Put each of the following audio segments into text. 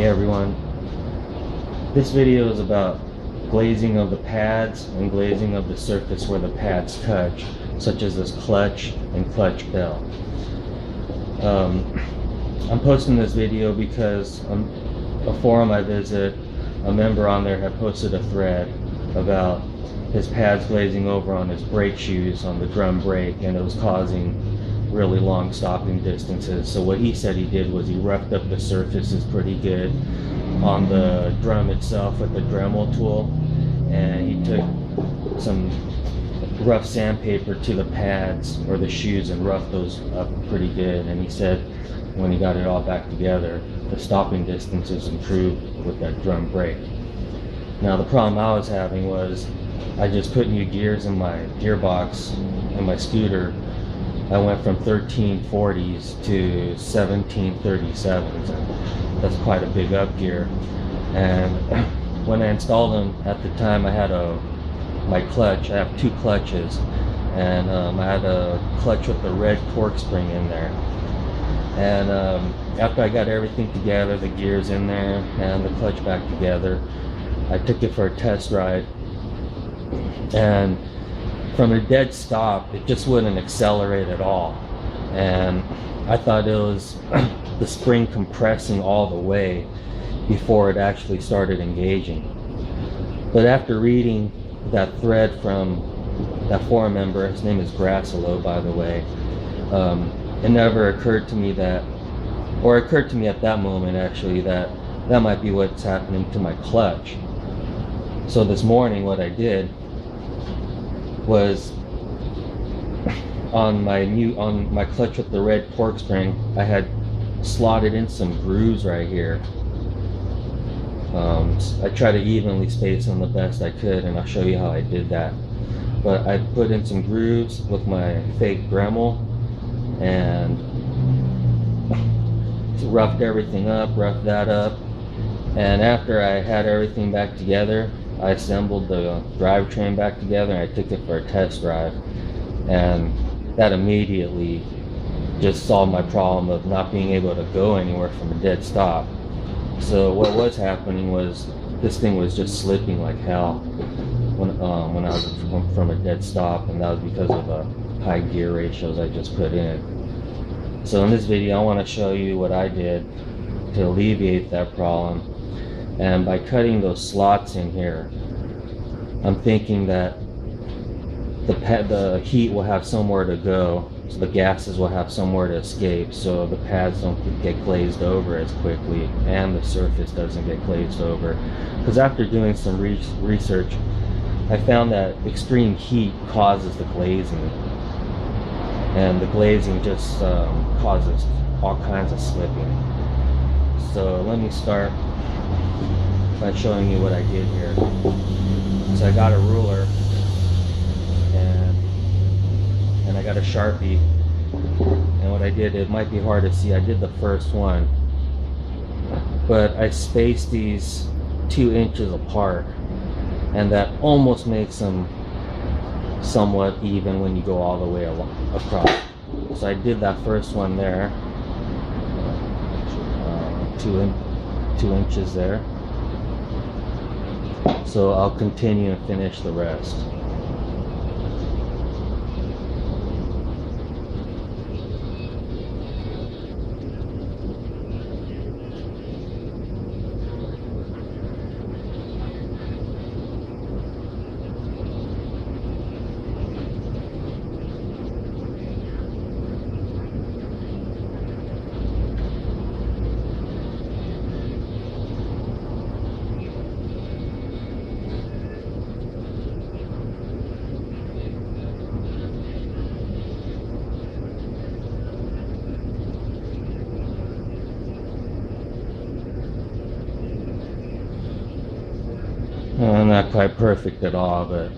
Hey everyone, this video is about glazing of the pads and glazing of the surface where the pads touch, such as this clutch and clutch bell. I'm posting this video because a forum I visit, a member on there had posted a thread about his pads glazing over on his brake shoes on the drum brake, and it was causing really long stopping distances. So what he said he did was he roughed up the surfaces pretty good on the drum itself with the Dremel tool, and he took some rough sandpaper to the pads or the shoes and roughed those up pretty good. And he said when he got it all back together, the stopping distances improved with that drum brake. Now the problem I was having was I just put new gears in my gearbox in my scooter. I went from 1340s to 1737s, and that's quite a big up gear. And when I installed them at the time, I had my clutch. I have two clutches, and I had a clutch with a red cork spring in there. And after I got everything together, the gears in there and the clutch back together, I took it for a test ride, and from a dead stop, it just wouldn't accelerate at all. And I thought it was the spring compressing all the way before it actually started engaging. But after reading that thread from that forum member, his name is Grassalo, by the way, it never occurred to me that, or it occurred to me at that moment actually, that might be what's happening to my clutch. So this morning what I did was on my clutch with the red cork spring, I had slotted in some grooves right here. I try to evenly space them the best I could, and I'll show you how I did that. But I put in some grooves with my fake Dremel and roughed everything up, roughed that up. And after I had everything back together, I assembled the drivetrain back together and I took it for a test drive, and that immediately just solved my problem of not being able to go anywhere from a dead stop. So what was happening was this thing was just slipping like hell when I was from a dead stop, and that was because of the high gear ratios I just put in. So in this video I want to show you what I did to alleviate that problem. And by cutting those slots in here, I'm thinking that the heat will have somewhere to go, so the gases will have somewhere to escape, so the pads don't get glazed over as quickly and the surface doesn't get glazed over. Because after doing some research, I found that extreme heat causes the glazing, and the glazing just causes all kinds of slipping. So let me start by showing you what I did here. So I got a ruler and I got a Sharpie, and what I did, it might be hard to see, I did the first one, but I spaced these 2 inches apart, and that almost makes them somewhat even when you go all the way across. So I did that first one there, 2 inches there. So I'll continue and finish the rest. Not quite perfect at all, but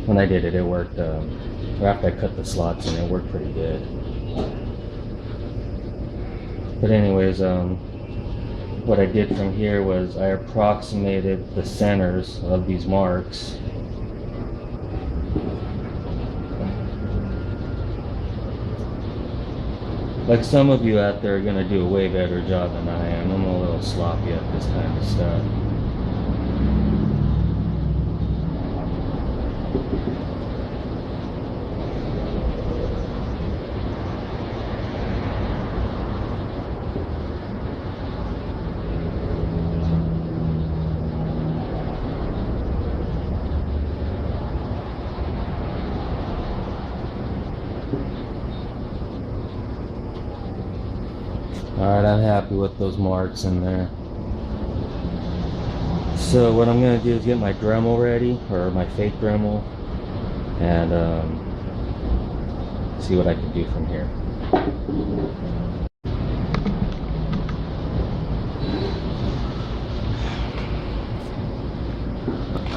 when I did it, it worked. After I cut the slots in, it worked pretty good. But anyways, what I did from here was I approximated the centers of these marks Like some of you out there are gonna do a way better job than I am. I'm a little sloppy at this kind of stuff. Alright, I'm happy with those marks in there. So what I'm going to do is get my Dremel ready, or my fake Dremel, and see what I can do from here.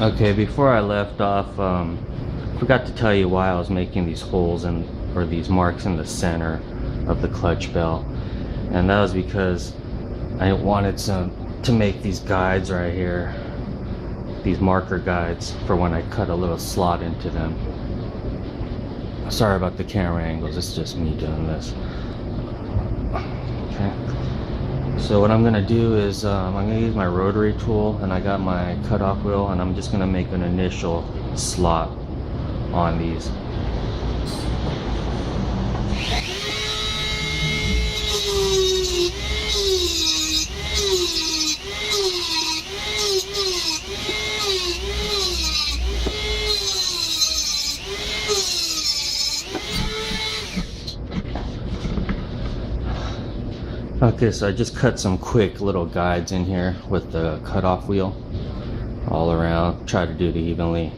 Okay, before I left off, forgot to tell you why I was making these holes or these marks in the center of the clutch bell. And that was because I wanted to make these guides right here, these marker guides, for when I cut a little slot into them. Sorry about the camera angles, it's just me doing this. Okay. So what I'm going to do is I'm going to use my rotary tool, and I got my cutoff wheel, and I'm just going to make an initial slot on these. Okay, so I just cut some quick little guides in here with the cutoff wheel all around. Try to do it evenly.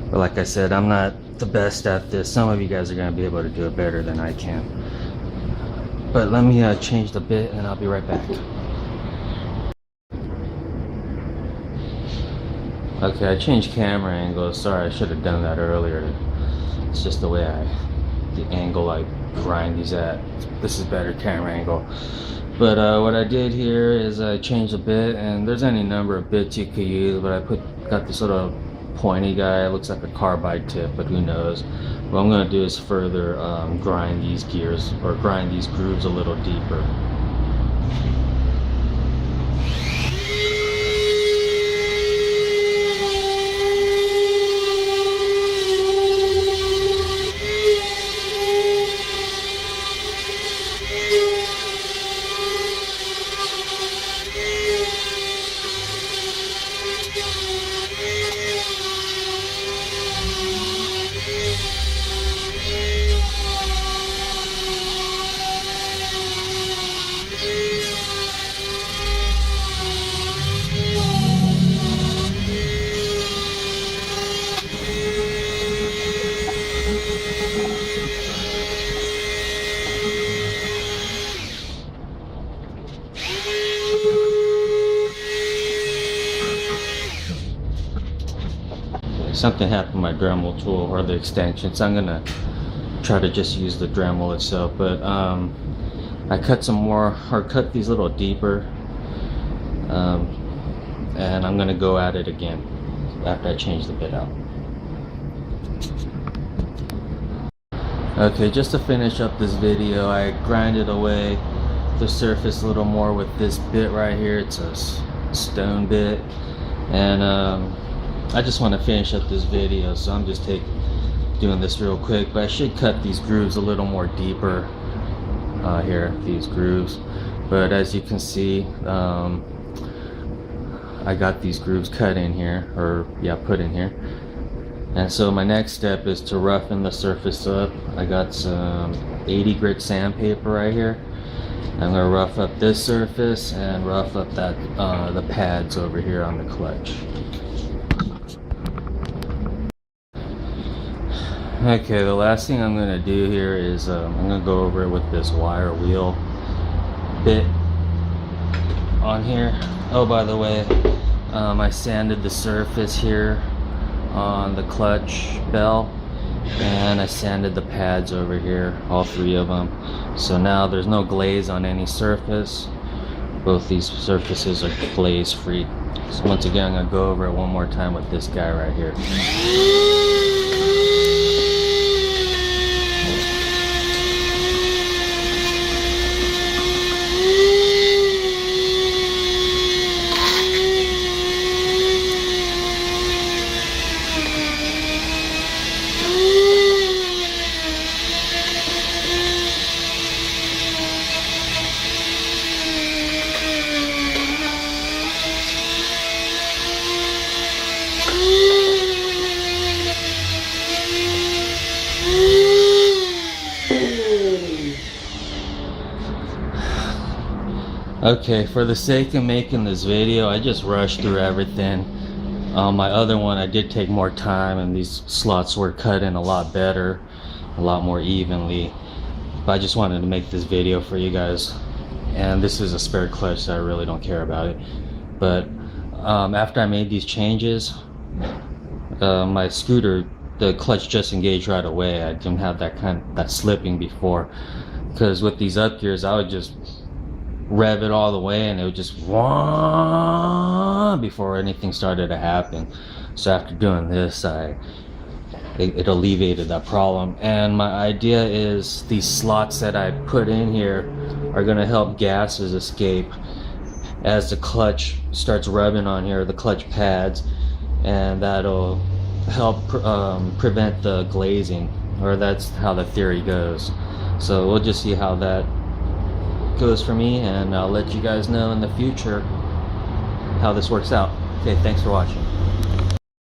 But like I said, I'm not the best at this. Some of you guys are going to be able to do it better than I can. But let me change the bit and I'll be right back. Okay, I changed camera angles. Sorry, I should have done that earlier. It's just the way the angle I grind these at. This is better camera angle. But what I did here is I changed a bit, and there's any number of bits you could use, but I got this sort of pointy guy. It looks like a carbide tip, but who knows. What I'm going to do is further grind these gears, or grind these grooves a little deeper. Something happened to my Dremel tool, or the extensions. I'm gonna try to just use the Dremel itself, but I cut some more, or cut these a little deeper, and I'm gonna go at it again after I change the bit out. Okay, just to finish up this video, I grinded away the surface a little more with this bit right here. It's a stone bit, and I just want to finish up this video, so I'm just doing this real quick. But I should cut these grooves a little more deeper here, these grooves. But as you can see, I got these grooves cut in here, or yeah, put in here. And so my next step is to roughen the surface up. I got some 80 grit sandpaper right here. I'm going to rough up this surface and rough up that the pads over here on the clutch. Okay, the last thing I'm going to do here is I'm going to go over it with this wire wheel bit on here. Oh, by the way, I sanded the surface here on the clutch bell, and I sanded the pads over here, all three of them. So now there's no glaze on any surface. Both these surfaces are glaze free. So once again, I'm going to go over it one more time with this guy right here. Okay, for the sake of making this video, I just rushed through everything. My other one, I did take more time, and these slots were cut in a lot better, a lot more evenly. But I just wanted to make this video for you guys. And this is a spare clutch, so I really don't care about it. But after I made these changes, my scooter, the clutch just engaged right away. I didn't have that slipping before, because with these up gears, I would just rev it all the way and it would just wah before anything started to happen. So after doing this, it alleviated that problem. And my idea is these slots that I put in here are going to help gases escape as the clutch starts rubbing on here, the clutch pads, and that'll help prevent the glazing, or that's how the theory goes. So we'll just see how that goes for me, and I'll let you guys know in the future how this works out. Okay, thanks for watching.